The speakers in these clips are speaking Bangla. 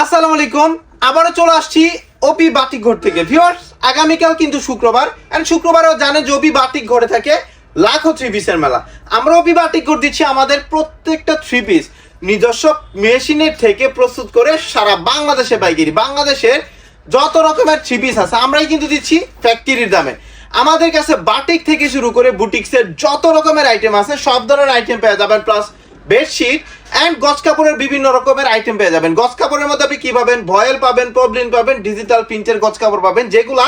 আসসালামু আলাইকুম, আবারও চলে আসছি ওপি বাটিক ঘর থেকে। ভিউয়ার্স, আগামীকাল কিন্তু শুক্রবার, এন্ড শুক্রবারও জানেন যে ওপি বাটিক ঘরে থাকে লাখো থ্রি পিসের মেলা। আমরা ওপি বাটিক ঘর দিচ্ছি আমাদের প্রত্যেকটা থ্রি পিস নিজস্ব মেশিনের থেকে প্রস্তুত করে সারা বাংলাদেশে পাইকারি। বাংলাদেশের যত রকমের থ্রি পিস আছে আমরাই কিন্তু দিচ্ছি ফ্যাক্টরির দামে। আমাদের কাছে বাটিক থেকে শুরু করে বুটিক্সের যত রকমের আইটেম আছে সব ধরনের আইটেম পেয়ে যাবেন, প্লাস বেডশিট অ্যান্ড গজ কাপড়ের বিভিন্ন রকমের আইটেম পেয়ে যাবেন। গজ কাপড়ের মধ্যে আপনি কি পাবেন? ভয়েল পাবেন, পবলিন পাবেন, ডিজিটাল প্রিন্টের গজ কাপড় পাবেন, যেগুলা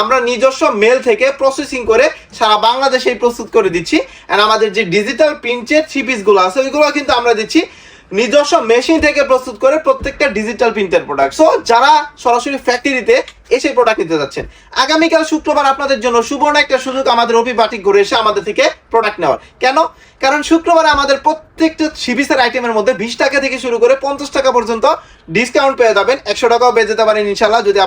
আমরা নিজস্ব মেল থেকে প্রসেসিং করে সারা বাংলাদেশেই প্রস্তুত করে দিচ্ছি। অ্যান্ড আমাদের যে ডিজিটাল প্রিন্টের থ্রি পিসগুলো আছে ওইগুলো কিন্তু আমরা দিচ্ছি নিজস্ব মেশিন থেকে প্রস্তুত করে প্রত্যেকটা ডিজিটাল প্রিন্টের প্রোডাক্ট। সো যারা সরাসরি ফ্যাক্টরিতে এসে প্রোডাক্ট নিতে যাচ্ছেন, আগামীকাল শুক্রবার আপনাদের জন্য সুবর্ণ একটা সুযোগ আমাদের ওপি বাটিক ঘরে এসে আমাদের থেকে প্রোডাক্ট নেওয়ার। কেন? কারণ শুক্রবারে আমাদের প্রত্যেকটা থ্রি-পিসের আইটেমের মধ্যে 20 টাকা থেকে শুরু করে 50 টাকা পর্যন্ত ডিসকাউন্ট পেয়ে যাবেন। 100 টাকাও পেয়ে যেতে পারেন ইনশাল্লাহ, যদি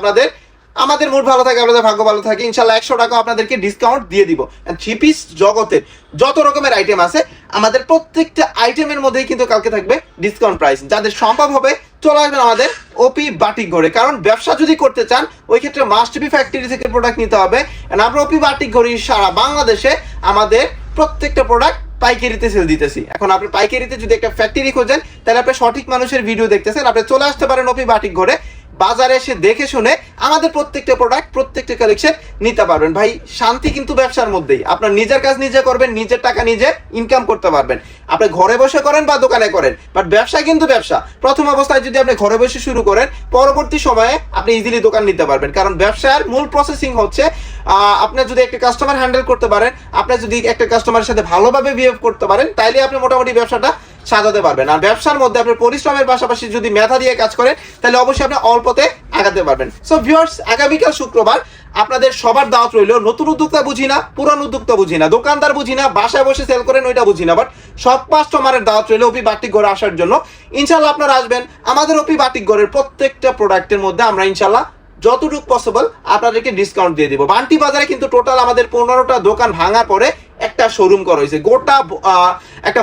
আমাদের মুড ভালো থাকে, আপনাদের ভাগ্য ভালো থাকে। ইনশাল্লাহ 100 টাকা আপনাদেরকে ডিসকাউন্ট দিয়ে দিব। থ্রি পিস জগতের যত রকমের আইটেম আছে আমাদের প্রত্যেকটা আইটেমের মধ্যেই কিন্তু কালকে থাকবে ডিসকাউন্ট প্রাইস। যাদের সম্ভব হবে চলে আসবেন আমাদের ওপি বাটিক ঘরে। কারণ ব্যবসা যদি করতে চান ওই ক্ষেত্রে মাস্ট বি ফ্যাক্টরি থেকে প্রোডাক্ট নিতে হবে। আমরা ওপি বাটিক ঘরে সারা বাংলাদেশে আমাদের প্রত্যেকটা প্রোডাক্ট পাইকারিতে সেল দিতেছি। এখন আপনি পাইকারিতে যদি একটা ফ্যাক্টরি খোঁজেন তাহলে আপনি সঠিক মানুষের ভিডিও দেখতেছেন। আপনি চলে আসতে পারেন ওপি বাটিক ঘরে, বাজারে এসে দেখে শুনে আমাদের প্রত্যেকটা প্রোডাক্ট প্রত্যেকটা কালেকশন নিতে পারবেন। ভাই, শান্তি কিন্তু ব্যবসার মধ্যেই। আপনার নিজের কাজ নিজে করবেন, নিজের টাকা নিজে ইনকাম করতে পারবেন। আপনি ঘরে বসে করেন বা দোকানে করেন, বাট ব্যবসা কিন্তু ব্যবসা। প্রথম অবস্থায় যদি আপনি ঘরে বসে শুরু করেন, পরবর্তী সময়ে আপনি ইজিলি দোকান নিতে পারবেন। কারণ ব্যবসার মূল প্রসেসিং হচ্ছে আপনি যদি একটা কাস্টমার হ্যান্ডেল করতে পারেন, আপনি যদি একটা কাস্টমারের সাথে ভালোভাবে বিহেভ করতে পারেন, তাইলে আপনি মোটামুটি ব্যবসাটা সাজাতে পারবেন। আর ব্যবসার মধ্যে আপনি পরিশ্রমের পাশাপাশি যদি মেধা দিয়ে কাজ করেন তাহলে অবশ্যই আপনি অল্পতে আগাতে পারবেন। সো ভিউয়ার্স, আগামীকাল শুক্রবার আপনাদের সবার দাওয়াত রইল। নতুন উদ্যোক্তা বুঝি না, পুরান উদ্যোক্তা বুঝি না, দোকানদার বুঝি না, বাসায় বসে সেল করেন ওইটা বুঝি না, বাট সব কাস্টমারের দাওয়াত রইল ওপি বাটিক ঘরে আসার জন্য। ইনশাল্লাহ আপনারা আসবেন। আমাদের ওপি বাটিক ঘরের প্রত্যেকটা প্রোডাক্টের মধ্যে আমরা ইনশাল্লাহ যতটুকু পসিবল আপনাদেরকে ডিসকাউন্ট দিয়ে দিব। বান্টি বাজারে কিন্তু টোটাল আমাদের 15টা দোকান ভাঙার পরে একটা শোরুম করা হয়েছে। গোটা একটা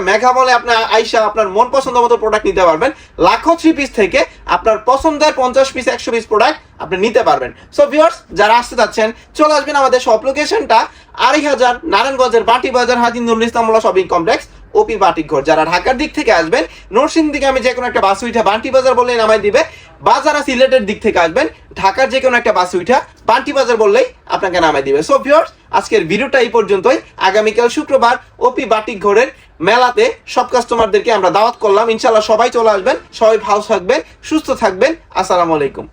মেঘা মলে আপনার আইসা আপনার মন পছন্দ মতো প্রোডাক্ট নিতে পারবেন। লাখো থ্রি পিস থেকে আপনার পছন্দের 50 পিস 100 পিস প্রোডাক্ট আপনি নিতে পারবেন। সো ভিউয়ার্স, যারা আসতে যাচ্ছেন চলে আসবেন। আমাদের শপ লোকেশনটা 2500 নারায়ণগঞ্জের বাটি বাজার হাজি নুরুল ইসলাম শপিং কমপ্লেক্স ওপি বাটিক ঘর। যারা ঢাকার দিক থেকে আসবেন, নরসিংদী দিকে আমি যে কোনো একটা বাস উঠা বান্টি বাজার বললেই নামাই দিবে। বা যারা সিলেটের দিক থেকে আসবেন, ঢাকার যে কোনো একটা বাস উঠা বান্টি বাজার বললেই আপনাকে নামাই দিবে। সো ভিউয়ার্স, আজকের ভিডিওটা এই পর্যন্তই। আগামীকাল শুক্রবার ওপি বাটিক ঘরের মেলাতে সব কাস্টমারদেরকে আমরা দাওয়াত করলাম। ইনশাল্লাহ সবাই চলে আসবেন। সবাই ভালো থাকবেন, সুস্থ থাকবেন। আসসালামু আলাইকুম।